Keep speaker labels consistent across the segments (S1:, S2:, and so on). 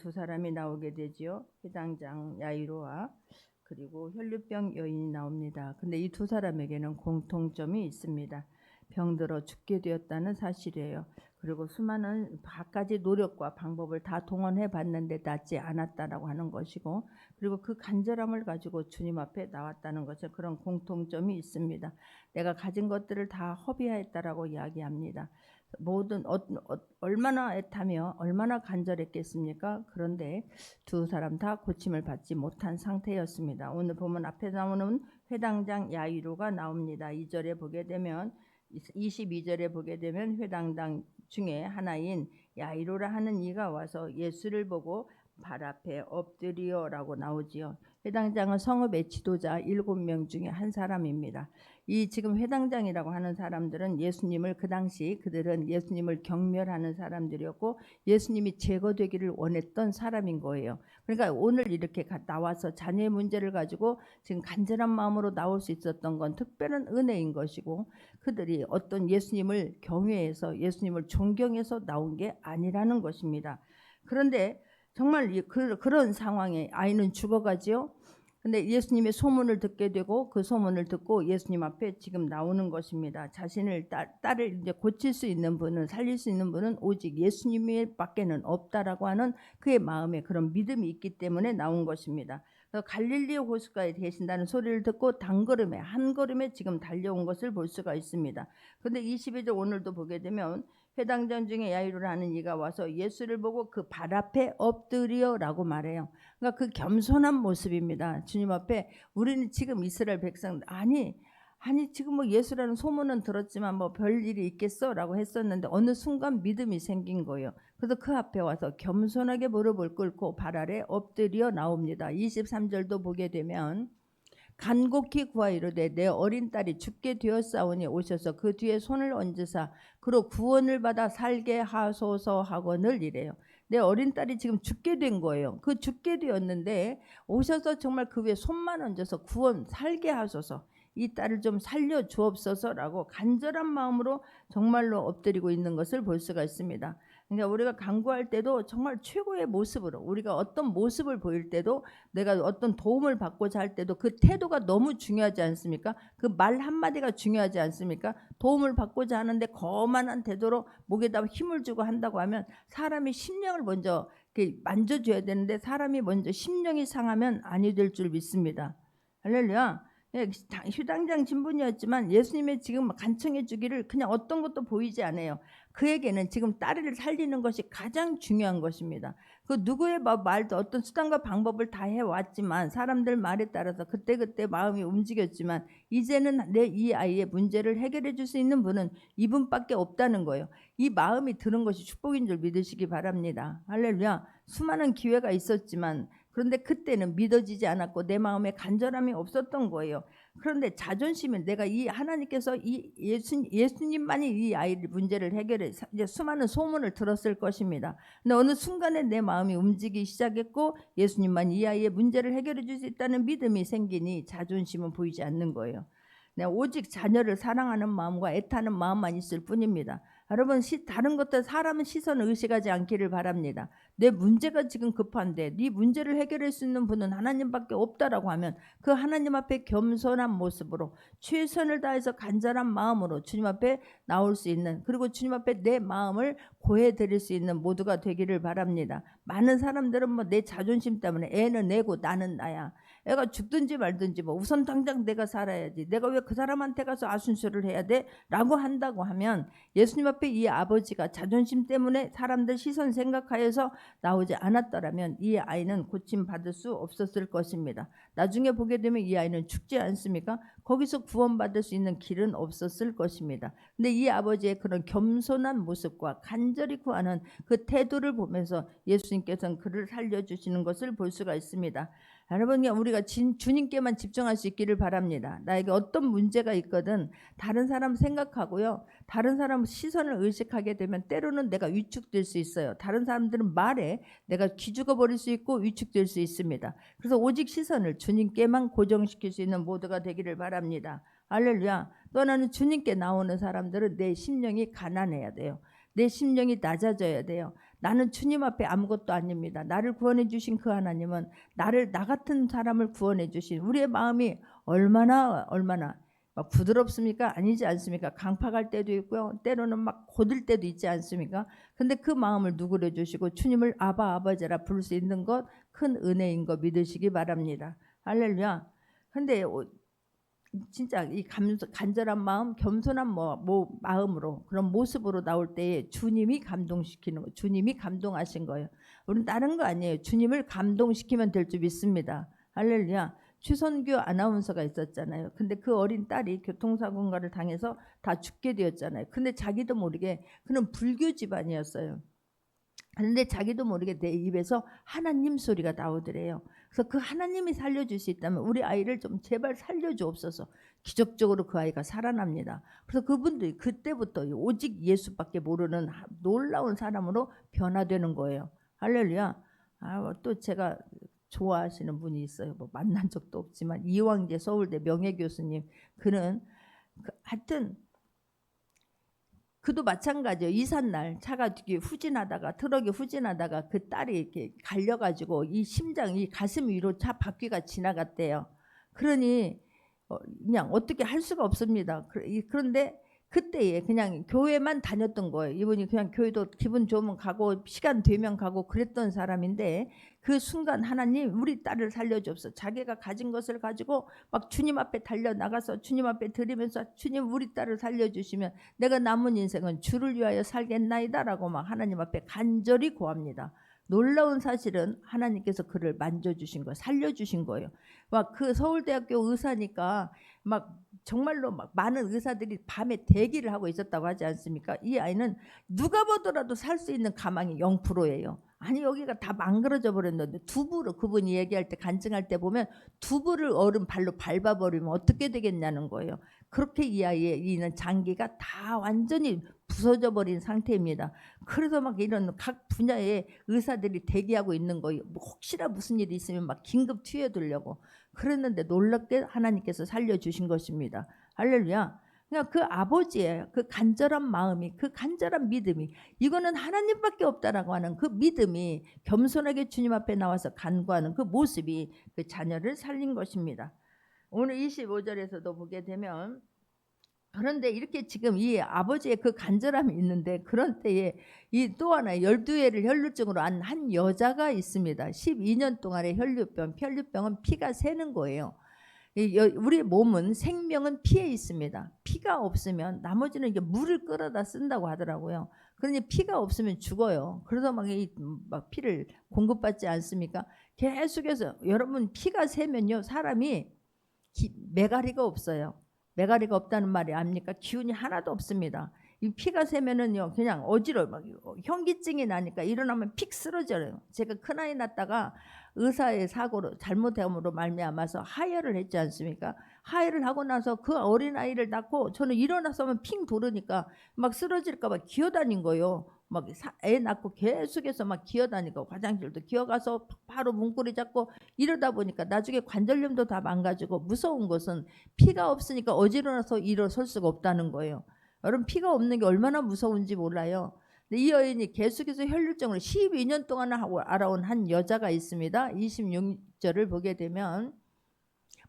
S1: 두 사람이 나오게 되지요. 회당장 야이로와 그리고 혈류병 여인이 나옵니다. 근데 이 두 사람에게는 공통점이 있습니다. 병들어 죽게 되었다는 사실이에요. 그리고 수많은 갖가지 노력과 방법을 다 동원해 봤는데 낫지 않았다라고 하는 것이고, 그리고 그 간절함을 가지고 주님 앞에 나왔다는 것에 그런 공통점이 있습니다. 내가 가진 것들을 다 허비하였다라고 이야기합니다. 모든 얼마나 애타며 얼마나 간절했겠습니까? 그런데 두 사람 다 고침을 받지 못한 상태였습니다. 오늘 보면 앞에 나오는 회당장 야이로가 나옵니다. 2절에 보게 되면 22절에 보게 되면 회당장 중에 하나인 야이로라 하는 이가 와서 예수를 보고 발 앞에 엎드리어라고 나오지요. 회당장은 성읍의 지도자 7명 중에 한 사람입니다. 이 지금 회당장이라고 하는 사람들은 예수님을, 그 당시 그들은 예수님을 경멸하는 사람들이었고 예수님이 제거되기를 원했던 사람인 거예요. 그러니까 오늘 이렇게 나와서 자녀의 문제를 가지고 지금 간절한 마음으로 나올 수 있었던 건 특별한 은혜인 것이고, 그들이 어떤 예수님을 경외해서 예수님을 존경해서 나온 게 아니라는 것입니다. 그런데 정말 그런 상황에 아이는 죽어가지요. 근데 예수님의 소문을 듣게 되고 그 소문을 듣고 예수님 앞에 지금 나오는 것입니다. 자신을 딸을 이제 고칠 수 있는 분은, 살릴 수 있는 분은 오직 예수님밖에는 없다라고 하는 그의 마음에 그런 믿음이 있기 때문에 나온 것입니다. 갈릴리 호숫가에 계신다는 소리를 듣고 한 걸음에 지금 달려온 것을 볼 수가 있습니다. 그런데 22절 오늘도 보게 되면 회당장 중에 야이로라는 이가 와서 예수를 보고 그 발 앞에 엎드려라고 말해요. 그러니까 그 겸손한 모습입니다. 주님 앞에 우리는 지금 이스라엘 백성 아니 지금 뭐 예수라는 소문은 들었지만 뭐 별일이 있겠어라고 했었는데 어느 순간 믿음이 생긴 거예요. 그래서 그 앞에 와서 겸손하게 무릎을 꿇고 발 아래 엎드려 나옵니다. 23절도 보게 되면 간곡히 구하이르되 내 어린 딸이 죽게 되었사오니 오셔서 그 뒤에 손을 얹으사 그로 구원을 받아 살게 하소서 하거늘 이래요. 내 어린 딸이 지금 죽게 된 거예요. 그 죽게 되었는데 오셔서 정말 그 위에 손만 얹어서 살게 하소서, 이 딸을 좀 살려 주옵소서라고 간절한 마음으로 정말로 엎드리고 있는 것을 볼 수가 있습니다. 그러니까 우리가 간구할 때도 정말 최고의 모습으로, 우리가 어떤 모습을 보일 때도, 내가 어떤 도움을 받고자 할 때도 그 태도가 너무 중요하지 않습니까? 그 말 한마디가 중요하지 않습니까? 도움을 받고자 하는데 거만한 태도로 목에다 힘을 주고 한다고 하면 사람이 심령을 먼저 만져줘야 되는데 사람이 먼저 심령이 상하면 아니 될 줄 믿습니다. 할렐루야. 휴당장 신분이었지만 예수님의 지금 간청해 주기를 그냥 어떤 것도 보이지 않아요. 그에게는 지금 딸을 살리는 것이 가장 중요한 것입니다. 그 누구의 말도 어떤 수단과 방법을 다 해왔지만, 사람들 말에 따라서 그때그때 마음이 움직였지만 이제는 내 이 아이의 문제를 해결해 줄 수 있는 분은 이분밖에 없다는 거예요. 이 마음이 드는 것이 축복인 줄 믿으시기 바랍니다. 할렐루야. 수많은 기회가 있었지만 그런데 그때는 믿어지지 않았고 내 마음에 간절함이 없었던 거예요. 그런데 자존심은, 내가 이 하나님께서 이 예수님만이 이 아이의 문제를 해결해, 이제 수많은 소문을 들었을 것입니다. 근데 어느 순간에 내 마음이 움직이기 시작했고 예수님만 이 아이의 문제를 해결해 줄 수 있다는 믿음이 생기니 자존심은 보이지 않는 거예요. 오직 자녀를 사랑하는 마음과 애타는 마음만 있을 뿐입니다. 여러분, 다른 것들, 사람은 시선을 의식하지 않기를 바랍니다. 내 문제가 지금 급한데 네 문제를 해결할 수 있는 분은 하나님밖에 없다라고 하면 그 하나님 앞에 겸손한 모습으로 최선을 다해서 간절한 마음으로 주님 앞에 나올 수 있는, 그리고 주님 앞에 내 마음을 고해 드릴 수 있는 모두가 되기를 바랍니다. 많은 사람들은 뭐 내 자존심 때문에 애는 애고 나는 나야, 애가 죽든지 말든지 뭐 우선 당장 내가 살아야지, 내가 왜 그 사람한테 가서 아순수를 해야 돼? 라고 한다고 하면 예수님 앞에 이 아버지가 자존심 때문에 사람들 시선 생각하여서 나오지 않았더라면 이 아이는 고침받을 수 없었을 것입니다. 나중에 보게 되면 이 아이는 죽지 않습니까? 거기서 구원받을 수 있는 길은 없었을 것입니다. 근데 이 아버지의 그런 겸손한 모습과 간절히 구하는 그 태도를 보면서 예수님께서는 그를 살려주시는 것을 볼 수가 있습니다. 여러분, 우리가 주님께만 집중할 수 있기를 바랍니다. 나에게 어떤 문제가 있거든 다른 사람 생각하고요, 다른 사람 시선을 의식하게 되면 때로는 내가 위축될 수 있어요. 다른 사람들은 말에 내가 기죽어 버릴 수 있고 위축될 수 있습니다. 그래서 오직 시선을 주님께만 고정시킬 수 있는 모두가 되기를 바랍니다. 할렐루야. 떠나는 주님께 나오는 사람들은 내 심령이 가난해야 돼요. 내 심령이 낮아져야 돼요. 나는 주님 앞에 아무것도 아닙니다. 나를 구원해 주신 그 하나님은 나 같은 사람을 구원해 주신 우리의 마음이 얼마나 막 부드럽습니까? 아니지 않습니까? 강팍할 때도 있고요. 때로는 막 고들 때도 있지 않습니까? 근데 그 마음을 누구려 주시고 주님을 아바 아버지라 부를 수 있는 것 큰 은혜인 거 믿으시기 바랍니다. 할렐루야. 근데 진짜 이 간절한 마음, 겸손한 마음으로 그런 모습으로 나올 때에 주님이 감동시키는 거, 주님이 감동하신 거예요. 우리는 다른 거 아니에요. 주님을 감동시키면 될 줄 믿습니다. 할렐루야. 최선규 아나운서가 있었잖아요. 근데 그 어린 딸이 교통사고를 당해서 다 죽게 되었잖아요. 근데 자기도 모르게 그는 불교 집안이었어요. 근데 자기도 모르게 내 입에서 하나님 소리가 나오더래요. 그래서 그 하나님이 살려줄 수 있다면 우리 아이를 좀 제발 살려주옵소서. 기적적으로 그 아이가 살아납니다. 그래서 그분들이 그때부터 오직 예수밖에 모르는 놀라운 사람으로 변화되는 거예요. 할렐루야. 또 제가 좋아하시는 분이 있어요. 뭐 만난 적도 없지만 이왕재 서울대 명예교수님. 그는 하여튼 그도 마찬가지예요. 이삿날 차가 후진하다가 트럭이 후진하다가 그 딸이 이렇게 갈려가지고 이 심장, 이 가슴 위로 차 바퀴가 지나갔대요. 그러니 그냥 어떻게 할 수가 없습니다. 그런데 그때에 그냥 교회만 다녔던 거예요. 이분이 그냥 교회도 기분 좋으면 가고 시간 되면 가고 그랬던 사람인데 그 순간 하나님 우리 딸을 살려주옵소서. 자기가 가진 것을 가지고 막 주님 앞에 달려나가서 주님 앞에 드리면서 주님 우리 딸을 살려주시면 내가 남은 인생은 주를 위하여 살겠나이다라고 막 하나님 앞에 간절히 구합니다. 놀라운 사실은 하나님께서 그를 만져주신 거예요. 살려주신 거예요. 막 그 서울대학교 의사니까 막 정말로 막 많은 의사들이 밤에 대기를 하고 있었다고 하지 않습니까? 이 아이는 누가 보더라도 살 수 있는 가망이 0%예요. 아니 여기가 다 망그러져 버렸는데 두부로 그분이 얘기할 때 간증할 때 보면 두부를 어른 발로 밟아버리면 어떻게 되겠냐는 거예요. 그렇게 이 아이의 이는 장기가 다 완전히 부서져 버린 상태입니다. 그래서 막 이런 각 분야의 의사들이 대기하고 있는 거예요. 뭐 혹시나 무슨 일이 있으면 막 긴급 투여들려고. 그랬는데 놀랍게 하나님께서 살려주신 것입니다. 할렐루야. 그냥 그 아버지의 그 간절한 마음이, 그 간절한 믿음이, 이거는 하나님밖에 없다라고 하는 그 믿음이 겸손하게 주님 앞에 나와서 간구하는 그 모습이 그 자녀를 살린 것입니다. 오늘 25절에서도 보게 되면 그런데 이렇게 지금 이 아버지의 그 간절함이 있는데 그런 때에 이 또 하나 12회를 혈루증으로 안 한 여자가 있습니다. 12년 동안의 혈루병은 피가 새는 거예요. 우리 몸은 생명은 피에 있습니다. 피가 없으면 나머지는 이게 물을 끌어다 쓴다고 하더라고요. 그러니 피가 없으면 죽어요. 그래서 막 피를 공급받지 않습니까? 계속해서 여러분 피가 새면요 사람이 메가리가 없어요. 메가리가 없다는 말이 압니까? 기운이 하나도 없습니다. 이 피가 새면은요 그냥 어지러워 막 현기증이 나니까 일어나면 픽 쓰러져요. 제가 큰아이 낳다가 의사의 사고로 잘못함으로 말미암아서 하혈을 했지 않습니까? 하혈을 하고 나서 그 어린아이를 낳고 저는 일어나서면 핑 돌으니까 막 쓰러질까 봐 기어다닌 거예요. 막 애 낳고 계속해서 막 기어다니고 화장실도 기어가서 바로 문고리 잡고 이러다 보니까 나중에 관절염도 다 망가지고 무서운 것은 피가 없으니까 어지러워서 일어설 수가 없다는 거예요. 여러분 피가 없는 게 얼마나 무서운지 몰라요. 이 여인이 계속해서 혈루증을 12년 동안 하고 알아온 한 여자가 있습니다. 26절을 보게 되면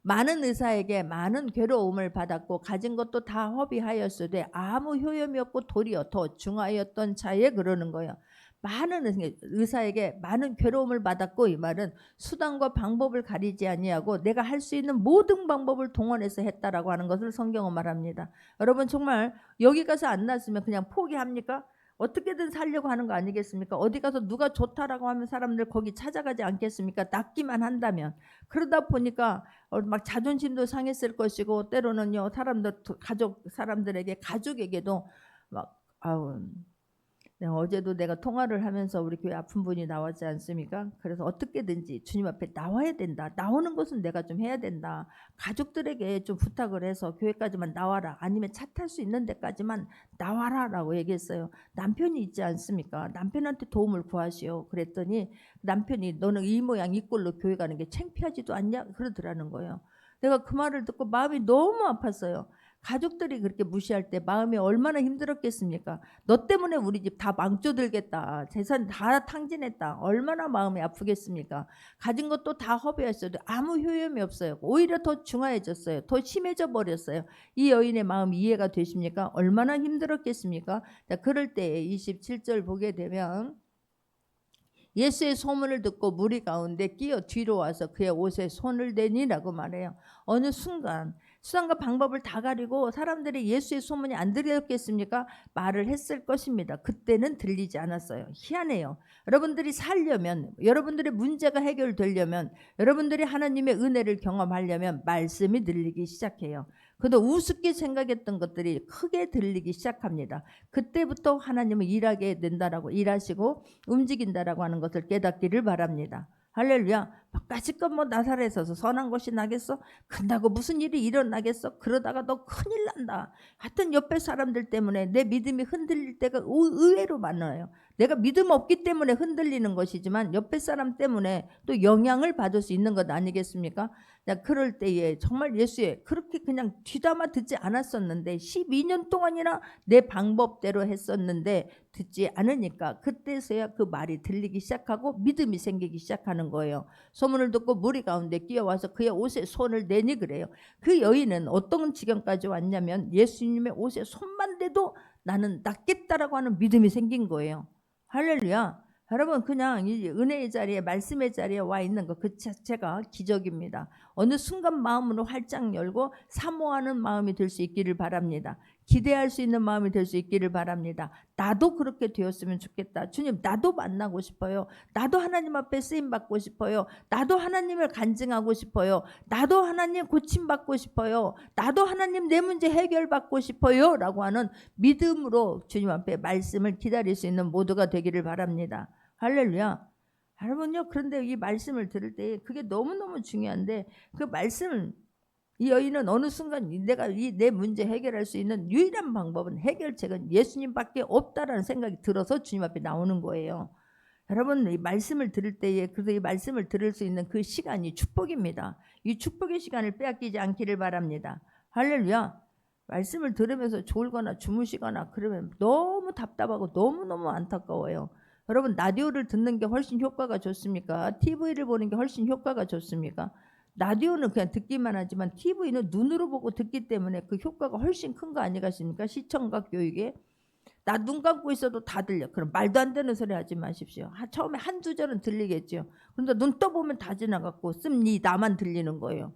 S1: 많은 의사에게 많은 괴로움을 받았고 가진 것도 다 허비하였으되 아무 효염이 없고 도리어 더 중하였던 차에 그러는 거예요. 많은 의사에게 많은 괴로움을 받았고 이 말은 수단과 방법을 가리지 아니하고 내가 할 수 있는 모든 방법을 동원해서 했다라고 하는 것을 성경은 말합니다. 여러분 정말 여기 가서 안 났으면 그냥 포기합니까? 어떻게든 살려고 하는 거 아니겠습니까? 어디 가서 누가 좋다라고 하면 사람들 거기 찾아가지 않겠습니까? 낫기만 한다면. 그러다 보니까 막 자존심도 상했을 것이고 때로는요 사람들 사람들에게 가족에게도 막 어제도 내가 통화를 하면서 우리 교회 아픈 분이 나왔지 않습니까? 그래서 어떻게든지 주님 앞에 나와야 된다. 나오는 것은 내가 좀 해야 된다. 가족들에게 좀 부탁을 해서 교회까지만 나와라. 아니면 차 탈 수 있는 데까지만 나와라 라고 얘기했어요. 남편이 있지 않습니까? 남편한테 도움을 구하시오. 그랬더니 남편이 너는 이 모양 이 꼴로 교회 가는 게 창피하지도 않냐? 그러더라는 거예요. 내가 그 말을 듣고 마음이 너무 아팠어요. 가족들이 그렇게 무시할 때 마음이 얼마나 힘들었겠습니까? 너 때문에 우리 집 다 망쳐들겠다. 재산 다 탕진했다. 얼마나 마음이 아프겠습니까? 가진 것도 다 허비했어도 아무 효용이 없어요. 오히려 더 중화해졌어요. 더 심해져 버렸어요. 이 여인의 마음 이해가 되십니까? 얼마나 힘들었겠습니까? 자, 그럴 때 27절 보게 되면 예수의 소문을 듣고 무리 가운데 끼어 뒤로 와서 그의 옷에 손을 대니라고 말해요. 어느 순간 수단과 방법을 다 가리고 사람들이 예수의 소문이 안 들렸겠습니까? 말을 했을 것입니다. 그때는 들리지 않았어요. 희한해요. 여러분들이 살려면, 여러분들의 문제가 해결되려면, 여러분들이 하나님의 은혜를 경험하려면 말씀이 들리기 시작해요. 그도 우습게 생각했던 것들이 크게 들리기 시작합니다. 그때부터 하나님은 일하게 된다라고, 일하시고 움직인다라고 하는 것을 깨닫기를 바랍니다. 할렐루야. 까짓것 뭐 나사렛에서 선한 것이 나겠어? 끝나고 무슨 일이 일어나겠어? 그러다가 너 큰일 난다. 하여튼 옆에 사람들 때문에 내 믿음이 흔들릴 때가 의외로 많아요. 내가 믿음 없기 때문에 흔들리는 것이지만 옆에 사람 때문에 또 영향을 받을 수 있는 것 아니겠습니까? 자, 그럴 때에 정말 예수의 그렇게 그냥 귀담아 듣지 않았었는데 12년 동안이나 내 방법대로 했었는데 듣지 않으니까 그때서야 그 말이 들리기 시작하고 믿음이 생기기 시작하는 거예요. 소문을 듣고 무리 가운데 끼어와서 그의 옷에 손을 내니 그래요. 그 여인은 어떤 지경까지 왔냐면 예수님의 옷에 손만 대도 나는 낫겠다라고 하는 믿음이 생긴 거예요. 할렐루야. 여러분 그냥 이 은혜의 자리에 말씀의 자리에 와 있는 것 그 자체가 기적입니다. 어느 순간 마음으로 활짝 열고 사모하는 마음이 될 수 있기를 바랍니다. 기대할 수 있는 마음이 될 수 있기를 바랍니다. 나도 그렇게 되었으면 좋겠다. 주님 나도 만나고 싶어요. 나도 하나님 앞에 쓰임받고 싶어요. 나도 하나님을 간증하고 싶어요. 나도 하나님 고침받고 싶어요. 나도 하나님 내 문제 해결받고 싶어요 라고 하는 믿음으로 주님 앞에 말씀을 기다릴 수 있는 모두가 되기를 바랍니다. 할렐루야. 여러분요, 그런데 이 말씀을 들을 때 그게 너무너무 중요한데 그 말씀을 이 여인은 어느 순간 내가 내 문제 해결할 수 있는 유일한 방법은 해결책은 예수님밖에 없다라는 생각이 들어서 주님 앞에 나오는 거예요. 여러분 이 말씀을 들을 때에 그래서 이 말씀을 들을 수 있는 그 시간이 축복입니다. 이 축복의 시간을 빼앗기지 않기를 바랍니다. 할렐루야. 말씀을 들으면서 졸거나 주무시거나 그러면 너무 답답하고 너무너무 안타까워요. 여러분 라디오를 듣는 게 훨씬 효과가 좋습니까? TV를 보는 게 훨씬 효과가 좋습니까? 라디오는 그냥 듣기만 하지만 TV는 눈으로 보고 듣기 때문에 그 효과가 훨씬 큰 거 아니겠습니까? 시청각 교육에. 나 눈 감고 있어도 다 들려. 그럼 말도 안 되는 소리 하지 마십시오. 처음에 한두 절은 들리겠죠. 그런데 눈 떠보면 다 지나갔고 씁니 나만 들리는 거예요.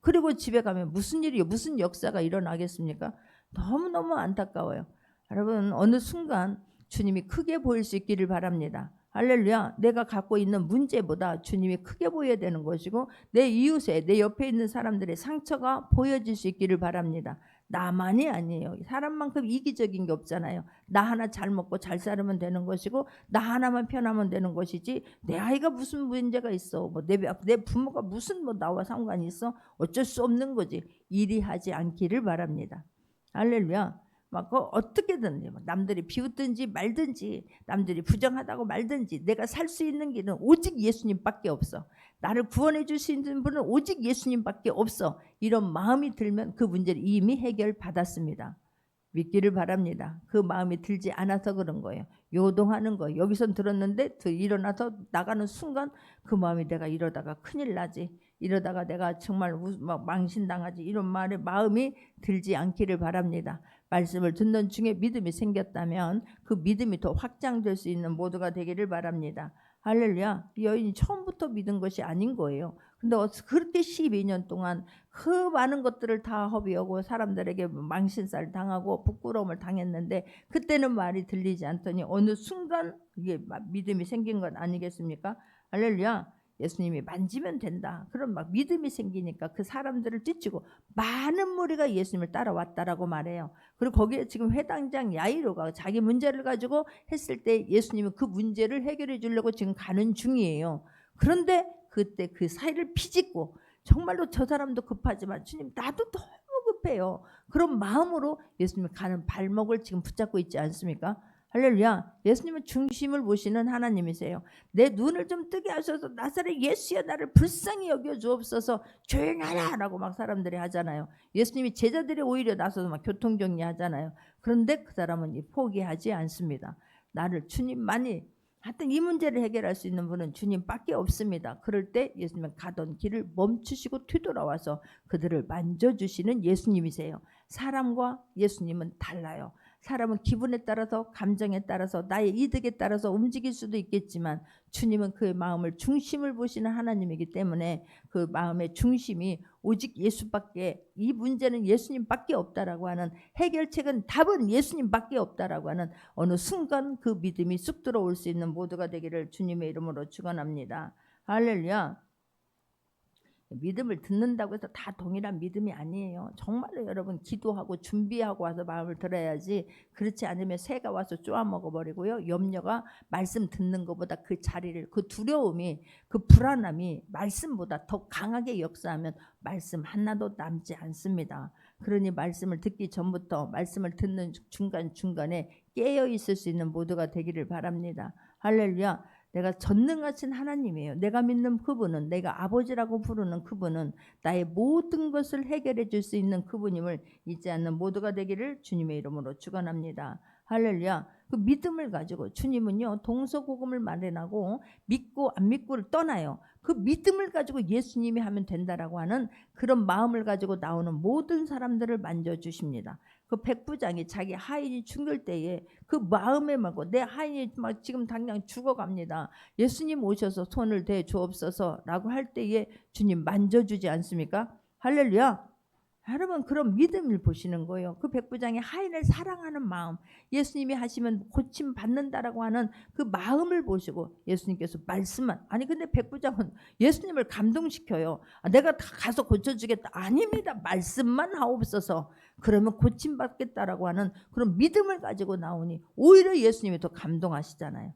S1: 그리고 집에 가면 무슨 일이요? 무슨 역사가 일어나겠습니까? 너무너무 안타까워요. 여러분 어느 순간 주님이 크게 보일 수 있기를 바랍니다. 할렐루야. 내가 갖고 있는 문제보다 주님이 크게 보여야 되는 것이고 내 이웃에 내 옆에 있는 사람들의 상처가 보여질 수 있기를 바랍니다. 나만이 아니에요. 사람만큼 이기적인 게 없잖아요. 나 하나 잘 먹고 잘 살면 되는 것이고 나 하나만 편하면 되는 것이지 내 아이가 무슨 문제가 있어. 뭐 내 부모가 무슨 뭐 나와 상관이 있어. 어쩔 수 없는 거지. 이리 하지 않기를 바랍니다. 할렐루야. 막 어떻게든 남들이 비웃든지 말든지 남들이 부정하다고 말든지 내가 살 수 있는 길은 오직 예수님밖에 없어. 나를 구원해 줄 수 있는 분은 오직 예수님밖에 없어. 이런 마음이 들면 그 문제를 이미 해결받았습니다. 믿기를 바랍니다. 그 마음이 들지 않아서 그런 거예요. 요동하는 거예요. 여기선 들었는데 일어나서 나가는 순간 그 마음이 내가 이러다가 큰일 나지. 이러다가 내가 정말 망신당하지. 이런 마음이 들지 않기를 바랍니다. 말씀을 듣는 중에 믿음이 생겼다면 그 믿음이 더 확장될 수 있는 모두가 되기를 바랍니다. 할렐루야. 이 여인이 처음부터 믿은 것이 아닌 거예요. 근데 그렇게 12년 동안 그 많은 것들을 다 허비하고 사람들에게 망신살 당하고 부끄러움을 당했는데 그때는 말이 들리지 않더니 어느 순간 이게 믿음이 생긴 것 아니겠습니까? 할렐루야. 예수님이 만지면 된다. 그런 막 믿음이 생기니까 그 사람들을 쫓치고 많은 무리가 예수님을 따라왔다라고 말해요. 그리고 거기에 지금 회당장 야이로가 자기 문제를 가지고 했을 때 예수님은 그 문제를 해결해 주려고 지금 가는 중이에요. 그런데 그때 그 사이를 피짓고 정말로 저 사람도 급하지만 주님 나도 너무 급해요. 그런 마음으로 예수님이 가는 발목을 지금 붙잡고 있지 않습니까? 할렐루야. 예수님은 중심을 보시는 하나님이세요. 내 눈을 좀 뜨게 하셔서 나사렛 예수여 나를 불쌍히 여겨 주옵소서. 조용하라 라고 막 사람들이 하잖아요. 예수님이 제자들이 오히려 나서서 막 교통정리하잖아요. 그런데 그 사람은 포기하지 않습니다. 나를 주님만이, 하여튼 이 문제를 해결할 수 있는 분은 주님밖에 없습니다. 그럴 때 예수님은 가던 길을 멈추시고 뒤돌아와서 그들을 만져주시는 예수님이세요. 사람과 예수님은 달라요. 사람은 기분에 따라서, 감정에 따라서, 나의 이득에 따라서 움직일 수도 있겠지만 주님은 그의 마음을, 중심을 보시는 하나님이기 때문에 그 마음의 중심이 오직 예수밖에, 이 문제는 예수님밖에 없다라고 하는, 해결책은, 답은 예수님밖에 없다라고 하는 어느 순간 그 믿음이 쑥 들어올 수 있는 모두가 되기를 주님의 이름으로 축원합니다. 할렐루야. 믿음을 듣는다고 해서 다 동일한 믿음이 아니에요. 정말로 여러분 기도하고 준비하고 와서 마음을 들어야지, 그렇지 않으면 새가 와서 쪼아먹어 버리고요. 염려가 말씀 듣는 것보다 그 자리를, 그 두려움이, 그 불안함이 말씀보다 더 강하게 역사하면 말씀 하나도 남지 않습니다. 그러니 말씀을 듣기 전부터 말씀을 듣는 중간중간에 깨어 있을 수 있는 모두가 되기를 바랍니다. 할렐루야. 내가 전능하신 하나님이에요. 내가 믿는 그분은, 내가 아버지라고 부르는 그분은 나의 모든 것을 해결해 줄 수 있는 그분임을 잊지 않는 모두가 되기를 주님의 이름으로 축원합니다. 할렐루야. 그 믿음을 가지고 주님은요, 동서고금을 마련하고 믿고 안 믿고를 떠나요. 그 믿음을 가지고 예수님이 하면 된다라고 하는 그런 마음을 가지고 나오는 모든 사람들을 만져주십니다. 그 백부장이 자기 하인이 죽을 때에 그 마음에 말고, 내 하인이 막 지금 당장 죽어갑니다. 예수님 오셔서 손을 대 주옵소서 라고 할 때에 주님 만져주지 않습니까? 할렐루야. 여러분, 그런 믿음을 보시는 거예요. 그 백부장이 하인을 사랑하는 마음, 예수님이 하시면 고침 받는다라고 하는 그 마음을 보시고 예수님께서 말씀만, 아니 근데 백부장은 예수님을 감동시켜요. 내가 다 가서 고쳐주겠다. 아닙니다. 말씀만 하옵소서. 그러면 고침 받겠다라고 하는 그런 믿음을 가지고 나오니 오히려 예수님이 더 감동하시잖아요.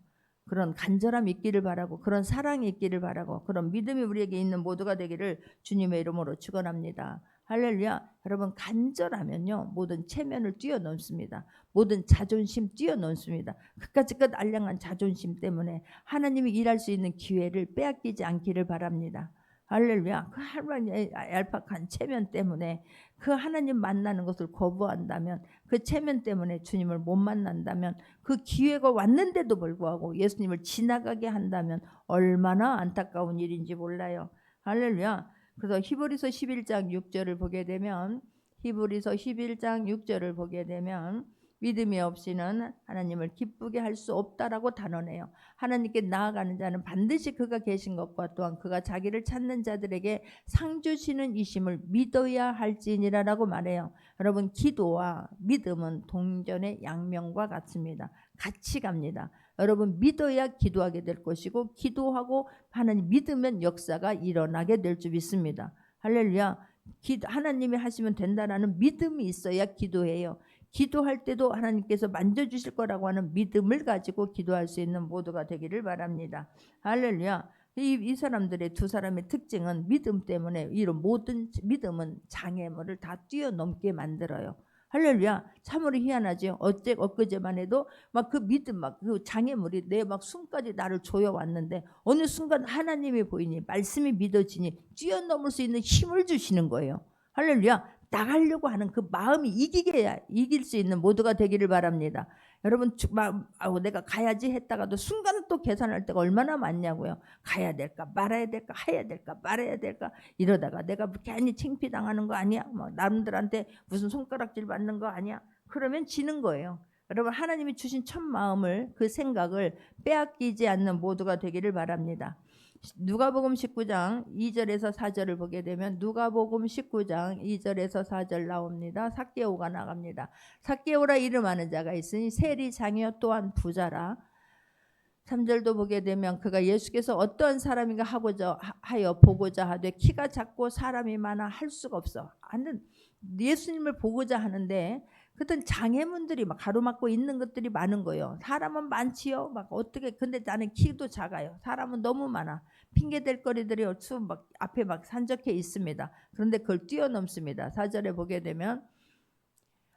S1: 그런 간절함이 있기를 바라고, 그런 사랑이 있기를 바라고, 그런 믿음이 우리에게 있는 모두가 되기를 주님의 이름으로 축원합니다. 할렐루야. 여러분, 간절하면요 모든 체면을 뛰어넘습니다. 모든 자존심 뛰어넘습니다. 그까짓 것 알량한 자존심 때문에 하나님이 일할 수 있는 기회를 빼앗기지 않기를 바랍니다. 할렐루야. 그 하나님의 얄팍한 체면 때문에, 그 하나님 만나는 것을 거부한다면, 그 체면 때문에 주님을 못 만난다면, 그 기회가 왔는데도 불구하고 예수님을 지나가게 한다면 얼마나 안타까운 일인지 몰라요. 할렐루야. 그래서 히브리서 11장 6절을 보게 되면, 히브리서 11장 6절을 보게 되면 믿음이 없이는 하나님을 기쁘게 할 수 없다라고 단언해요. 하나님께 나아가는 자는 반드시 그가 계신 것과 또한 그가 자기를 찾는 자들에게 상 주시는 이심을 믿어야 할지니라라고 말해요. 여러분, 기도와 믿음은 동전의 양면과 같습니다. 같이 갑니다. 여러분, 믿어야 기도하게 될 것이고, 기도하고 하나님 믿으면 역사가 일어나게 될 줄 믿습니다. 할렐루야. 하나님이 하시면 된다라는 믿음이 있어야 기도해요. 기도할 때도 하나님께서 만져주실 거라고 하는 믿음을 가지고 기도할 수 있는 모두가 되기를 바랍니다. 할렐루야. 이 사람들의, 두 사람의 특징은 믿음 때문에, 이런 모든 믿음은 장애물을 다 뛰어넘게 만들어요. 할렐루야. 참으로 희한하죠. 엊그제만 해도 막 그 믿음, 막 그 장애물이 내 막 숨까지 나를 조여왔는데 어느 순간 하나님이 보이니, 말씀이 믿어지니 뛰어넘을 수 있는 힘을 주시는 거예요. 할렐루야. 나가려고 하는 그 마음이 이길 수 있는 모두가 되기를 바랍니다. 여러분, 내가 가야지 했다가도 순간 또 계산할 때가 얼마나 많냐고요. 가야 될까 말아야 될까, 해야 될까 말아야 될까, 이러다가 내가 괜히 창피당하는 거 아니야? 막 남들한테 무슨 손가락질 받는 거 아니야? 그러면 지는 거예요. 여러분, 하나님이 주신 첫 마음을, 그 생각을 빼앗기지 않는 모두가 되기를 바랍니다. 누가복음 19장 2절에서 4절을 보게 되면, 누가복음 19장 2절에서 4절 나옵니다. 삭개오가 나갑니다. 삭개오라 이름하는 자가 있으니 세리 장이요 또한 부자라. 3절도 보게 되면, 그가 예수께서 어떠한 사람인가 하여 보고자 하되 키가 작고 사람이 많아 할 수가 없어. 예수님을 보고자 하는데 그땐 장애물들이 막 가로막고 있는 것들이 많은 거예요. 사람은 많지요. 막 어떻게, 근데 나는 키도 작아요. 사람은 너무 많아. 핑계댈 거리들이 막 앞에 막 산적해 있습니다. 그런데 그걸 뛰어넘습니다. 4절에 보게 되면,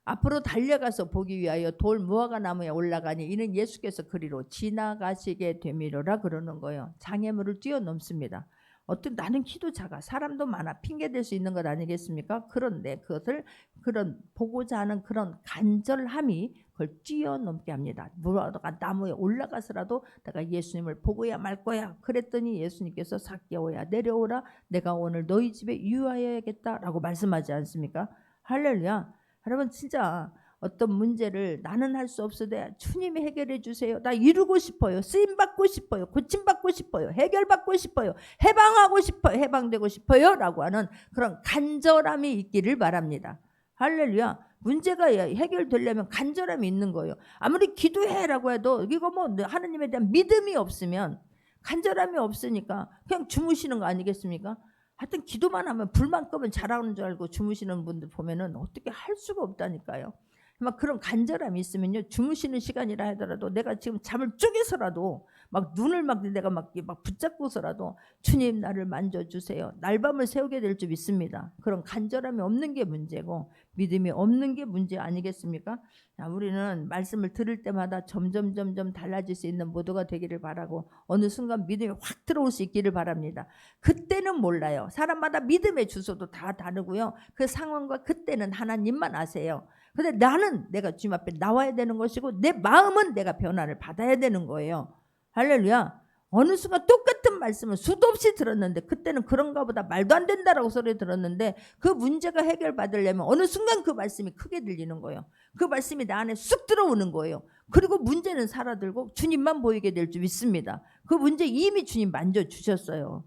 S1: 앞으로 달려가서 보기 위하여 돌 무화과 나무에 올라가니 이는 예수께서 그리로 지나가시게 되미로라 그러는 거예요. 장애물을 뛰어넘습니다. 어떤 나는 키도 작아 사람도 많아 핑계댈 수 있는 것 아니겠습니까? 그런데 그것을 그런 보고자 하는 그런 간절함이 그걸 뛰어넘게 합니다. 무화과 나무에 올라가서라도 내가 예수님을 보고야 말 거야. 그랬더니 예수님께서 삭개오야 내려오라 내가 오늘 너희 집에 유하여야겠다라고 말씀하지 않습니까? 할렐루야. 여러분 진짜 어떤 문제를 나는 할 수 없으되 주님이 해결해 주세요. 나 이루고 싶어요. 쓰임 받고 싶어요. 고침 받고 싶어요. 해결 받고 싶어요. 해방하고 싶어요. 해방되고 싶어요. 라고 하는 그런 간절함이 있기를 바랍니다. 할렐루야. 문제가 해결되려면 간절함이 있는 거예요. 아무리 기도해라고 해도 이거 뭐 하나님에 대한 믿음이 없으면 간절함이 없으니까 그냥 주무시는 거 아니겠습니까? 하여튼 기도만 하면 불만 끄면 잘하는 줄 알고 주무시는 분들 보면은 어떻게 할 수가 없다니까요. 막 그런 간절함이 있으면요 주무시는 시간이라 하더라도 내가 지금 잠을 쪼개서라도 막 눈을 막 내가 막 붙잡고서라도 주님 나를 만져주세요. 날밤을 새우게 될 줄 믿습니다. 그런 간절함이 없는 게 문제고 믿음이 없는 게 문제 아니겠습니까? 자, 우리는 말씀을 들을 때마다 점점 달라질 수 있는 모두가 되기를 바라고 어느 순간 믿음이 확 들어올 수 있기를 바랍니다. 그때는 몰라요. 사람마다 믿음의 주소도 다 다르고요. 그 상황과 그때는 하나님만 아세요. 근데 나는 내가 주님 앞에 나와야 되는 것이고 내 마음은 내가 변화를 받아야 되는 거예요. 할렐루야. 어느 순간 똑같은 말씀을 수도 없이 들었는데 그때는 그런가 보다 말도 안 된다라고 소리 들었는데 그 문제가 해결받으려면 어느 순간 그 말씀이 크게 들리는 거예요. 그 말씀이 나 안에 쑥 들어오는 거예요. 그리고 문제는 사라들고 주님만 보이게 될 줄 믿습니다. 그 문제 이미 주님 만져주셨어요.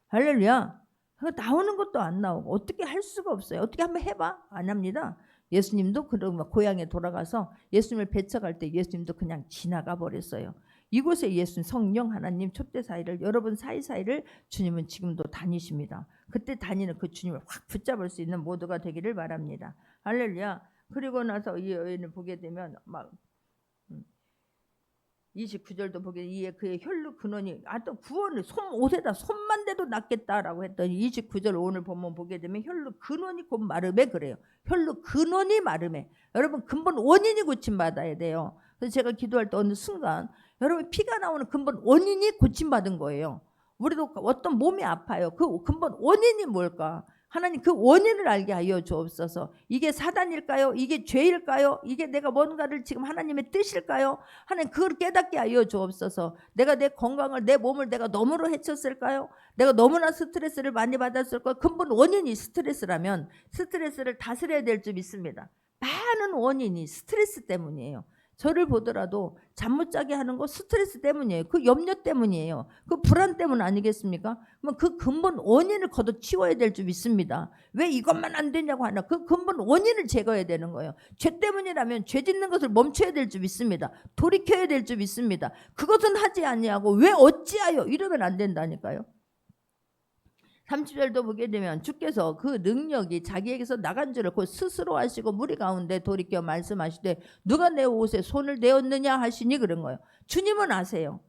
S1: 할렐루야. 나오는 것도 안 나오고 어떻게 할 수가 없어요. 어떻게 한번 해봐? 안 합니다. 예수님도 그런 고향에 돌아가서 예수님을 배척할 때 예수님도 그냥 지나가 버렸어요. 이곳에 예수님 성령 하나님 촛대 사이를 여러분 사이사이를 주님은 지금도 다니십니다. 그때 다니는 그 주님을 확 붙잡을 수 있는 모두가 되기를 바랍니다. 할렐루야. 그리고 나서 이 여인을 보게 되면 막 29절도 보게 이에 그의 혈루 근원이 또 구원을 옷에다 손만 대도 낫겠다라고 했더니 29절 오늘 보면 보게 되면 혈루 근원이 곧 마름에 그래요. 혈루 근원이 마름에 여러분 근본 원인이 고침받아야 돼요. 그래서 제가 기도할 때 어느 순간 여러분 피가 나오는 근본 원인이 고침받은 거예요. 우리도 어떤 몸이 아파요. 그 근본 원인이 뭘까? 하나님 그 원인을 알게 하여 주옵소서. 이게 사단일까요? 이게 죄일까요? 이게 내가 뭔가를 지금 하나님의 뜻일까요? 하나님 그걸 깨닫게 하여 주옵소서. 내가 내 건강을 내 몸을 내가 너무로 해쳤을까요? 내가 너무나 스트레스를 많이 받았을까요? 근본 원인이 스트레스라면 스트레스를 다스려야 될 줄 믿습니다. 많은 원인이 스트레스 때문이에요. 저를 보더라도 잠 못 자게 하는 거 스트레스 때문이에요. 그 염려 때문이에요. 그 불안 때문 아니겠습니까? 그럼 그 근본 원인을 걷어치워야 될 줄 믿습니다. 왜 이것만 안 되냐고 하나 그 근본 원인을 제거해야 되는 거예요. 죄 때문이라면 죄 짓는 것을 멈춰야 될 줄 믿습니다. 돌이켜야 될 줄 믿습니다. 그것은 하지 아니하고 왜 어찌하여 이러면 안 된다니까요. 30절도 보게 되면 주께서 그 능력이 자기에게서 나간 줄을 곧 스스로 하시고 무리 가운데 돌이켜 말씀하시되 누가 내 옷에 손을 대었느냐 하시니 그런 거예요. 주님은 아세요.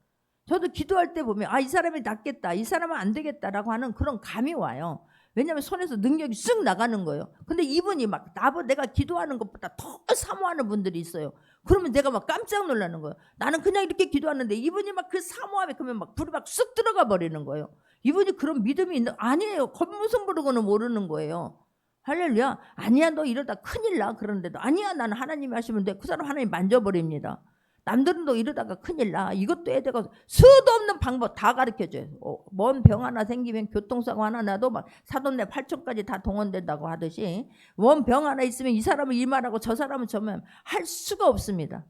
S1: 저도 기도할 때 보면 이 사람이 낫겠다 이 사람은 안 되겠다라고 하는 그런 감이 와요. 왜냐하면 손에서 능력이 쓱 나가는 거예요. 근데 이분이 막 내가 기도하는 것보다 더 사모하는 분들이 있어요. 그러면 내가 막 깜짝 놀라는 거예요. 나는 그냥 이렇게 기도하는데 이분이 막 그 사모함에 그러면 막 불이 막 쑥 들어가 버리는 거예요. 이분이 그런 믿음이 있는 아니에요. 겉모습 모르고는 모르는 거예요. 할렐루야. 아니야 너 이러다 큰일 나. 그런데도 아니야 나는 하나님이 하시면 돼. 그 사람 하나님 만져버립니다. 남들은 너 이러다가 큰일 나. 이것도 해야 되고 수도 없는 방법 다 가르쳐줘요. 먼 병 하나 생기면 교통사고 하나 나도 막 사돈네 8촌까지 다 동원된다고 하듯이 먼 병 하나 있으면 이 사람은 이 말하고 저 사람은 저면 할 수가 없습니다.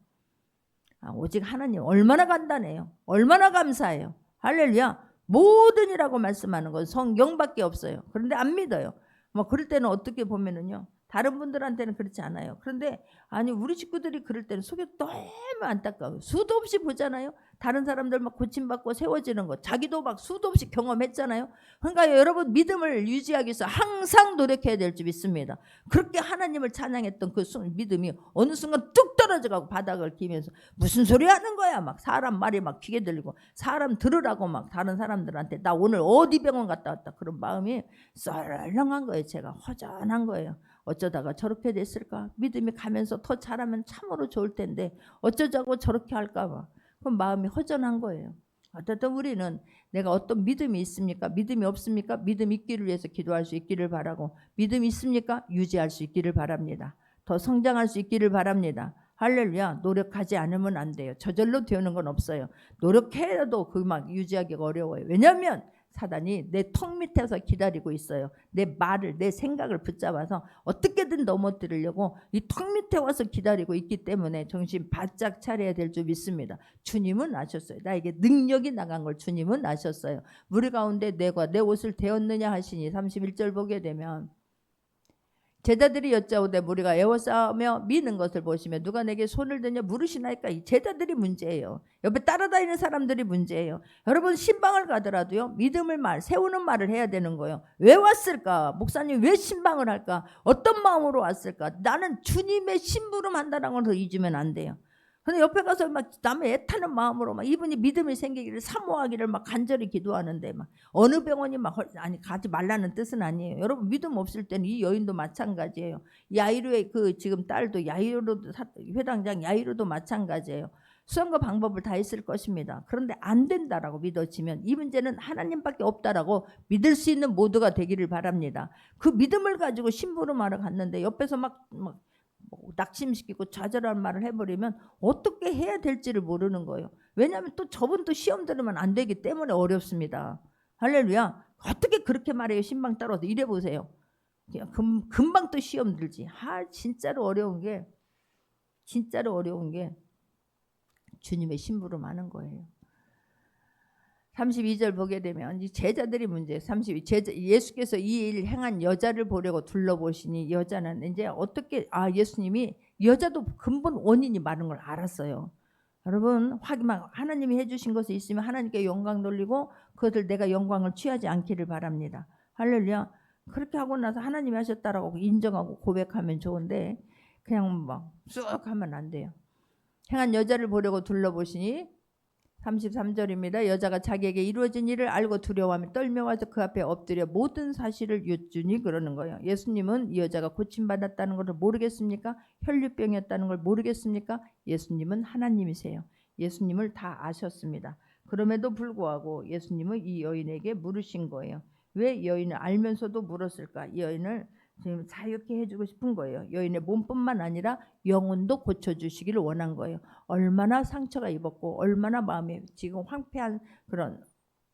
S1: 오직 하나님 얼마나 간단해요. 얼마나 감사해요. 할렐루야. 모든이라고 말씀하는 건 성경밖에 없어요. 그런데 안 믿어요. 뭐 그럴 때는 어떻게 보면은요. 다른 분들한테는 그렇지 않아요. 그런데 아니 우리 식구들이 그럴 때는 속이 너무 안타까워요. 수도 없이 보잖아요. 다른 사람들 막 고침받고 세워지는 거 자기도 막 수도 없이 경험했잖아요. 그러니까 여러분 믿음을 유지하기 위해서 항상 노력해야 될 줄 믿습니다. 그렇게 하나님을 찬양했던 그 믿음이 어느 순간 뚝 떨어져가고 바닥을 기면서 무슨 소리 하는 거야 막 사람 말이 막 귀에 들리고 사람 들으라고 막 다른 사람들한테 나 오늘 어디 병원 갔다 왔다 그런 마음이 썰렁한 거예요. 제가 허전한 거예요. 어쩌다가 저렇게 됐을까? 믿음이 가면서 더 잘하면 참으로 좋을 텐데 어쩌자고 저렇게 할까 봐. 그럼 마음이 허전한 거예요. 어쨌든 우리는 내가 어떤 믿음이 있습니까? 믿음이 없습니까? 믿음 있기를 위해서 기도할 수 있기를 바라고, 믿음이 있습니까? 유지할 수 있기를 바랍니다. 더 성장할 수 있기를 바랍니다. 할렐루야. 노력하지 않으면 안 돼요. 저절로 되는 건 없어요. 노력해도 그 막 유지하기가 어려워요. 왜냐하면 사단이 내 턱 밑에서 기다리고 있어요. 내 말을, 내 생각을 붙잡아서 어떻게든 넘어뜨리려고 이 턱 밑에 와서 기다리고 있기 때문에 정신 바짝 차려야 될 줄 믿습니다. 주님은 아셨어요. 나에게 능력이 나간 걸 주님은 아셨어요. 무리 가운데 내가 내 옷을 대었느냐 하시니 31절 보게 되면 제자들이 여짜오되 무리가 애워싸며 미는 것을 보시며 누가 내게 손을 드냐 물으시나이까. 이 제자들이 문제예요. 옆에 따라다니는 사람들이 문제예요. 여러분 신방을 가더라도요 믿음을 세우는 말을 해야 되는 거예요. 왜 왔을까? 목사님 왜 신방을 할까? 어떤 마음으로 왔을까? 나는 주님의 심부름 한다는 걸 잊으면 안 돼요. 근데 옆에 가서 막 남의 애타는 마음으로 막 이분이 믿음이 생기기를 사모하기를 막 간절히 기도하는데 막 어느 병원이 막 아니 가지 말라는 뜻은 아니에요. 여러분 믿음 없을 때는 이 여인도 마찬가지예요. 야이로의 그 지금 딸도 야이로도 회당장 야이로도 마찬가지예요. 수단과 방법을 다 했을 것입니다. 그런데 안 된다라고 믿어지면 이 문제는 하나님밖에 없다라고 믿을 수 있는 모두가 되기를 바랍니다. 그 믿음을 가지고 심부름하러 갔는데 옆에서 막 낙심시키고 좌절한 말을 해버리면 어떻게 해야 될지를 모르는 거예요. 왜냐하면 또 저분도 시험 들으면 안 되기 때문에 어렵습니다. 할렐루야. 어떻게 그렇게 말해요? 신방 따라서 이래 보세요. 금방 또 시험 들지. 진짜로 어려운 게 주님의 심부름 하는 거예요. 32절 보게 되면 이 제자들이 문제. 32 예수께서 이 일 행한 여자를 보려고 둘러보시니 여자는 이제 어떻게 예수님이 여자도 근본 원인이 많은 걸 알았어요. 여러분 하나님이 해주신 것이 있으면 하나님께 영광 돌리고 그것을 내가 영광을 취하지 않기를 바랍니다. 할렐루야. 그렇게 하고 나서 하나님이 하셨다라고 인정하고 고백하면 좋은데 그냥 막 쑥 하면 안 돼요. 행한 여자를 보려고 둘러보시니 33절입니다. 여자가 자기에게 이루어진 일을 알고 두려워하며 떨며 와서 그 앞에 엎드려 모든 사실을 여쭈니 그러는 거예요. 예수님은 이 여자가 고침받았다는 것을 모르겠습니까? 혈류병이었다는 걸 모르겠습니까? 예수님은 하나님이세요. 예수님을 다 아셨습니다. 그럼에도 불구하고 예수님은 이 여인에게 물으신 거예요. 왜 여인을 알면서도 물었을까? 이 여인을 지금 자유케 해주고 싶은 거예요. 여인의 몸뿐만 아니라 영혼도 고쳐주시기를 원한 거예요. 얼마나 상처가 입었고 얼마나 마음이 지금 황폐한 그런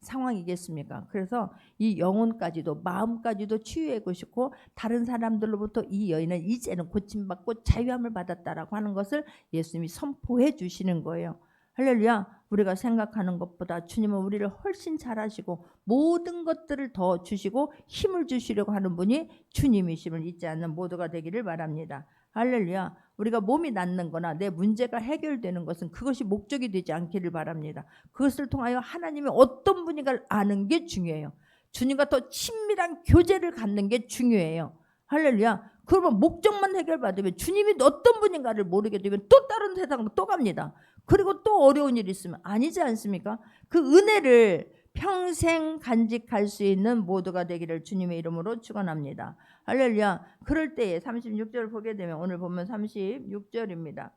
S1: 상황이겠습니까? 그래서 이 영혼까지도 마음까지도 치유하고 싶고 다른 사람들로부터 이 여인은 이제는 고침받고 자유함을 받았다라고 하는 것을 예수님이 선포해 주시는 거예요. 할렐루야. 우리가 생각하는 것보다 주님은 우리를 훨씬 잘 아시고 모든 것들을 더 주시고 힘을 주시려고 하는 분이 주님이심을 잊지 않는 모두가 되기를 바랍니다. 할렐루야. 우리가 몸이 낫는 거나 내 문제가 해결되는 것은 그것이 목적이 되지 않기를 바랍니다. 그것을 통하여 하나님이 어떤 분인가를 아는 게 중요해요. 주님과 더 친밀한 교제를 갖는 게 중요해요. 할렐루야. 그러면 목적만 해결받으면 주님이 어떤 분인가를 모르게 되면 또 다른 세상으로 또 갑니다. 그리고 또 어려운 일이 있으면 아니지 않습니까? 그 은혜를 평생 간직할 수 있는 모두가 되기를 주님의 이름으로 축원합니다. 할렐루야. 그럴 때에 36절 보게 되면 오늘 보면 36절입니다.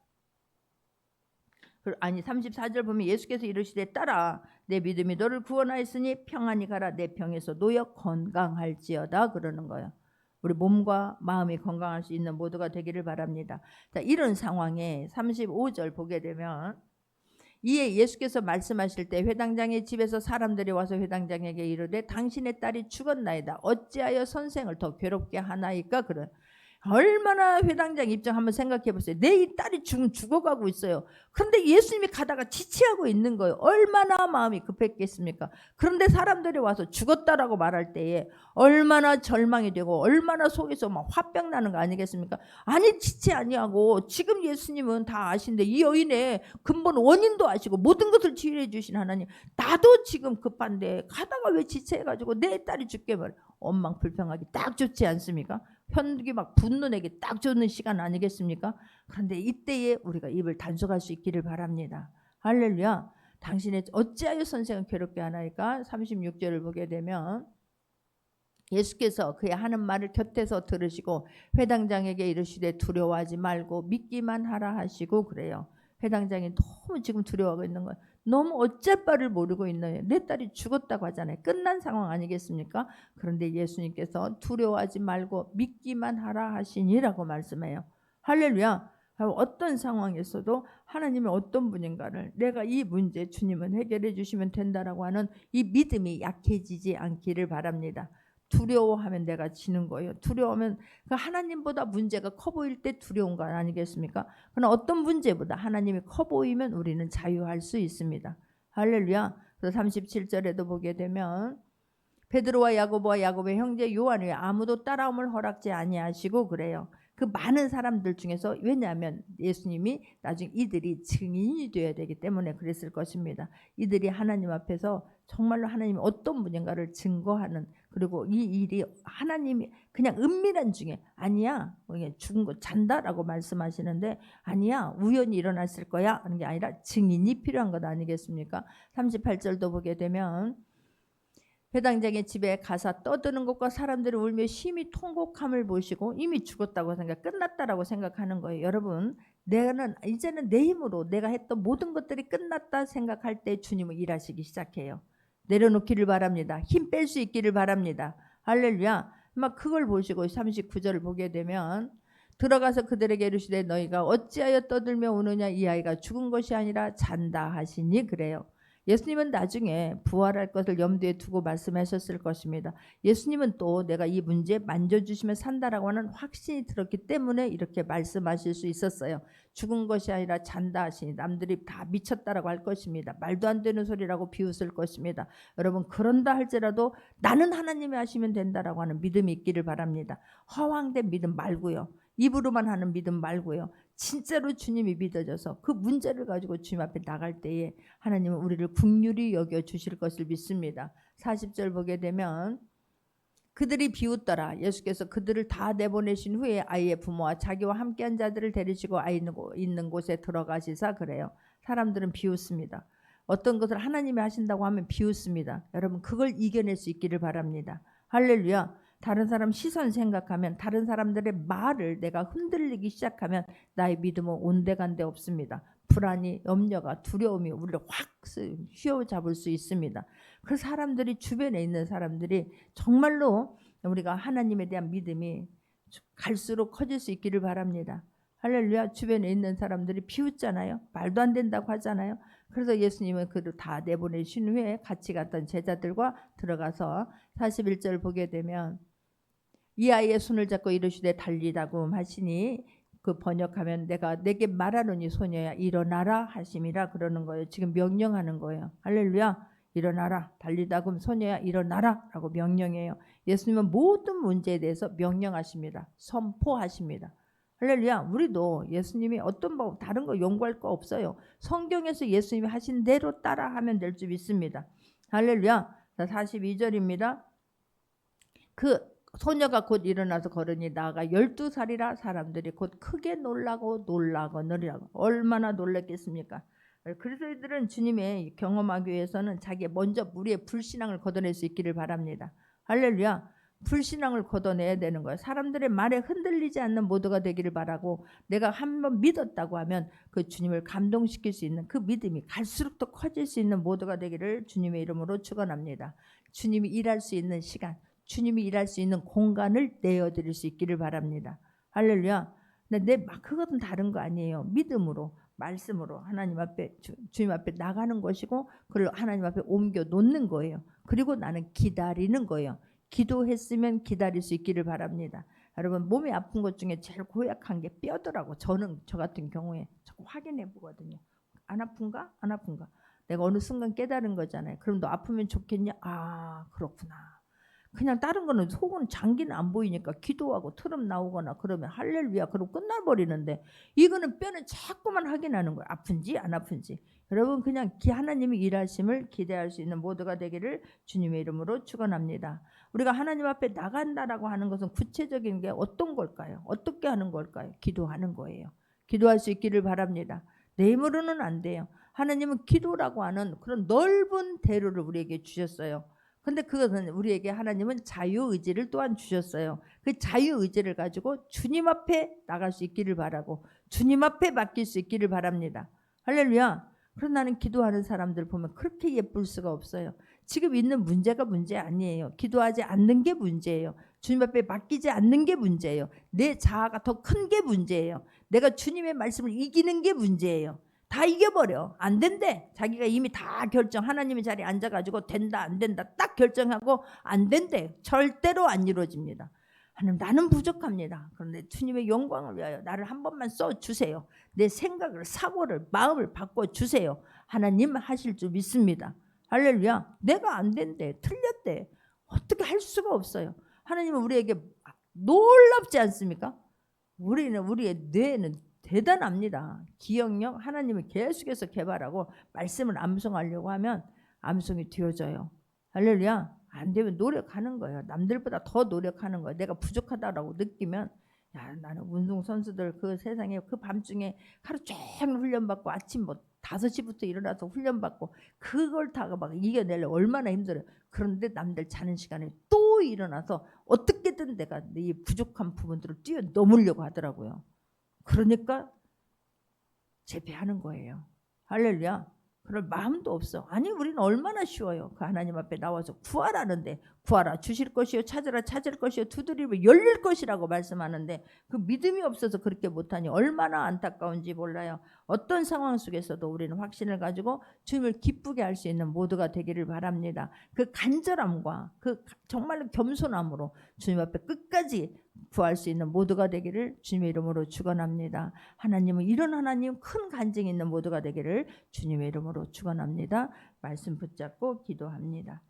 S1: 34절 보면 예수께서 이르시되 딸아 내 믿음이 너를 구원하였으니 평안히 가라. 내 병에서 놓여 건강할지어다 그러는 거예요. 우리 몸과 마음이 건강할 수 있는 모두가 되기를 바랍니다. 자, 이런 상황에 35절 보게 되면 이에 예수께서 말씀하실 때 회당장의 집에서 사람들이 와서 회당장에게 이르되 당신의 딸이 죽었나이다. 어찌하여 선생을 더 괴롭게 하나이까? 그래. 얼마나 회당장 입장 한번 생각해 보세요. 내 이 딸이 죽어가고 있어요. 그런데 예수님이 가다가 지체하고 있는 거예요. 얼마나 마음이 급했겠습니까? 그런데 사람들이 와서 죽었다라고 말할 때에 얼마나 절망이 되고 얼마나 속에서 막 화병 나는 거 아니겠습니까? 아니 지체 아니하고 지금 예수님은 다 아신데 이 여인의 근본 원인도 아시고 모든 것을 치유해 주신 하나님, 나도 지금 급한데 가다가 왜 지체해가지고 내 딸이 죽게 말해. 원망불평하기 딱 좋지 않습니까? 편기 막 분노내기 딱 좋은 시간 아니겠습니까? 그런데 이때에 우리가 입을 단속할 수 있기를 바랍니다. 할렐루야. 당신의 어찌하여 선생을 괴롭게 하나이까? 36절을 보게 되면 예수께서 그의 하는 말을 곁에서 들으시고 회당장에게 이르시되 두려워하지 말고 믿기만 하라 하시고 그래요. 회당장이 너무 지금 두려워하고 있는 거예요. 너무 어쩔 바를 모르고 있는, 내 딸이 죽었다고 하잖아요. 끝난 상황 아니겠습니까? 그런데 예수님께서 두려워하지 말고 믿기만 하라 하시니라고 말씀해요. 할렐루야. 어떤 상황에서도 하나님이 어떤 분인가를, 내가 이 문제 주님은 해결해 주시면 된다라고 하는 이 믿음이 약해지지 않기를 바랍니다. 두려워하면 내가 지는 거예요. 두려워하면 하나님보다 문제가 커 보일 때 두려운 거 아니겠습니까? 그러나 어떤 문제보다 하나님이 커 보이면 우리는 자유할 수 있습니다. 할렐루야. 그래서 37절에도 보게 되면 베드로와 야고보와 야고보의 형제 요한이 아무도 따라옴을 허락지 아니하시고 그래요. 그 많은 사람들 중에서, 왜냐하면 예수님이 나중에 이들이 증인이 되어야 되기 때문에 그랬을 것입니다. 이들이 하나님 앞에서 정말로 하나님이 어떤 분인가를 증거하는, 그리고 이 일이 하나님이 그냥 은밀한 중에, 아니야 죽은 거 잔다라고 말씀하시는데 아니야 우연히 일어났을 거야 하는 게 아니라 증인이 필요한 것 아니겠습니까? 38절도 보게 되면 회당장의 집에 가서 떠드는 것과 사람들이 울며 심히 통곡함을 보시고, 이미 죽었다고 생각, 끝났다라고 생각하는 거예요. 여러분, 내가는 이제는 내 힘으로 내가 했던 모든 것들이 끝났다 생각할 때 주님은 일하시기 시작해요. 내려놓기를 바랍니다. 힘 뺄 수 있기를 바랍니다. 할렐루야. 막 그걸 보시고 39절을 보게 되면 들어가서 그들에게 이르시되 너희가 어찌하여 떠들며 우느냐, 이 아이가 죽은 것이 아니라 잔다 하시니 그래요. 예수님은 나중에 부활할 것을 염두에 두고 말씀하셨을 것입니다. 예수님은 또 내가 이 문제 만져주시면 산다라고 하는 확신이 들었기 때문에 이렇게 말씀하실 수 있었어요. 죽은 것이 아니라 잔다 하시니 남들이 다 미쳤다라고 할 것입니다. 말도 안 되는 소리라고 비웃을 것입니다. 여러분, 그런다 할지라도 나는 하나님이 하시면 된다라고 하는 믿음이 있기를 바랍니다. 허황된 믿음 말고요. 입으로만 하는 믿음 말고요. 진짜로 주님이 믿어져서 그 문제를 가지고 주님 앞에 나갈 때에 하나님은 우리를 긍휼히 여겨 주실 것을 믿습니다. 40절 보게 되면 그들이 비웃더라. 예수께서 그들을 다 내보내신 후에 아이의 부모와 자기와 함께한 자들을 데리시고 아이 있는 곳에 들어가시사 그래요. 사람들은 비웃습니다. 어떤 것을 하나님이 하신다고 하면 비웃습니다. 여러분, 그걸 이겨낼 수 있기를 바랍니다. 할렐루야. 다른 사람 시선 생각하면, 다른 사람들의 말을 내가 흔들리기 시작하면 나의 믿음은 온데간데 없습니다. 불안이, 염려가, 두려움이 우리를 확 휘어잡을 수 있습니다. 그 사람들이, 주변에 있는 사람들이 정말로 우리가 하나님에 대한 믿음이 갈수록 커질 수 있기를 바랍니다. 할렐루야. 주변에 있는 사람들이 비웃잖아요. 말도 안 된다고 하잖아요. 그래서 예수님은 그를 다 내보내신 후에 같이 갔던 제자들과 들어가서 41절 보게 되면 이 아이의 손을 잡고 이르시되 달리다금 하시니, 그 번역하면 내게 말하노니 소녀야 일어나라 하심이라 그러는 거예요. 지금 명령하는 거예요. 할렐루야. 일어나라. 달리다금 소녀야 일어나라 라고 명령해요. 예수님은 모든 문제에 대해서 명령하십니다. 선포하십니다. 할렐루야. 우리도 예수님이 어떤 법, 다른 거 연구할 거 없어요. 성경에서 예수님이 하신 대로 따라하면 될 줄 믿습니다. 할렐루야. 42절입니다. 그 소녀가 곧 일어나서 걸으니 나아가 12살이라 사람들이 곧 크게 놀라거느리라고. 얼마나 놀랐겠습니까? 그래서 이들은 주님의 경험하기 위해서는 자기 먼저 우리의 불신앙을 걷어낼 수 있기를 바랍니다. 할렐루야. 불신앙을 걷어내야 되는 거예요. 사람들의 말에 흔들리지 않는 모두가 되기를 바라고, 내가 한번 믿었다고 하면 그 주님을 감동시킬 수 있는 그 믿음이 갈수록 더 커질 수 있는 모두가 되기를 주님의 이름으로 축원합니다. 주님이 일할 수 있는 시간, 주님이 일할 수 있는 공간을 내어드릴 수 있기를 바랍니다. 할렐루야. 근데 그것은 다른 거 아니에요. 믿음으로, 말씀으로 하나님 앞에, 주님 앞에 나가는 것이고, 그걸 하나님 앞에 옮겨 놓는 거예요. 그리고 나는 기다리는 거예요. 기도했으면 기다릴 수 있기를 바랍니다. 여러분, 몸이 아픈 것 중에 제일 고약한 게 뼈더라고. 저는 저 같은 경우에 자꾸 확인해 보거든요. 안 아픈가? 안 아픈가? 내가 어느 순간 깨달은 거잖아요. 그럼 너 아프면 좋겠냐? 아, 그렇구나. 그냥 다른 거는 속은 장기는 안 보이니까 기도하고 트름 나오거나 그러면 할렐루야 그럼 끝나버리는데, 이거는 뼈는 자꾸만 확인하는 거예요. 아픈지 안 아픈지. 여러분, 그냥 하나님의 일하심을 기대할 수 있는 모두가 되기를 주님의 이름으로 축원합니다. 우리가 하나님 앞에 나간다라고 하는 것은 구체적인 게 어떤 걸까요? 어떻게 하는 걸까요? 기도하는 거예요. 기도할 수 있기를 바랍니다. 내 힘으로는 안 돼요. 하나님은 기도라고 하는 그런 넓은 대로를 우리에게 주셨어요. 근데 그것은 우리에게 하나님은 자유의지를 또한 주셨어요. 그 자유의지를 가지고 주님 앞에 나갈 수 있기를 바라고 주님 앞에 맡길 수 있기를 바랍니다. 할렐루야. 그럼 나는 기도하는 사람들 보면 그렇게 예쁠 수가 없어요. 지금 있는 문제가 문제 아니에요. 기도하지 않는 게 문제예요. 주님 앞에 맡기지 않는 게 문제예요. 내 자아가 더 큰 게 문제예요. 내가 주님의 말씀을 이기는 게 문제예요. 다 이겨버려. 안 된대. 자기가 이미 다 결정. 하나님의 자리에 앉아가지고 된다 안 된다 딱 결정하고 안 된대. 절대로 안 이루어집니다. 하나님 나는 부족합니다. 그런데 주님의 영광을 위하여 나를 한 번만 써주세요. 내 생각을 사고를 마음을 바꿔주세요. 하나님 하실 줄 믿습니다. 할렐루야. 내가 안 된대. 틀렸대. 어떻게 할 수가 없어요. 하나님은 우리에게 놀랍지 않습니까? 우리의 뇌는 대단합니다. 기억력 하나님을 계속해서 개발하고 말씀을 암송하려고 하면 암송이 되어져요. 할렐루야. 안 되면 노력하는 거예요. 남들보다 더 노력하는 거예요. 내가 부족하다라고 느끼면 야 나는 운동선수들 그 세상에 그 밤중에 하루 종일 훈련받고 아침 5시부터 일어나서 훈련받고 그걸 다 막 이겨내려고 얼마나 힘들어요. 그런데 남들 자는 시간에 또 일어나서 어떻게든 내가 이 부족한 부분들을 뛰어넘으려고 하더라고요. 그러니까 재배하는 거예요. 할렐루야. 그럴 마음도 없어. 아니 우리는 얼마나 쉬워요. 그 하나님 앞에 나와서 구하라는데 구하라 주실 것이요 찾으라 찾을 것이요 두드리면 열릴 것이라고 말씀하는데 그 믿음이 없어서 그렇게 못하니 얼마나 안타까운지 몰라요. 어떤 상황 속에서도 우리는 확신을 가지고 주님을 기쁘게 할 수 있는 모두가 되기를 바랍니다. 그 간절함과 그 정말로 겸손함으로 주님 앞에 끝까지 구할 수 있는 모두가 되기를 주님의 이름으로 축원합니다. 하나님은 이런 하나님 큰 간증이 있는 모두가 되기를 주님의 이름으로 축원합니다. 말씀 붙잡고 기도합니다.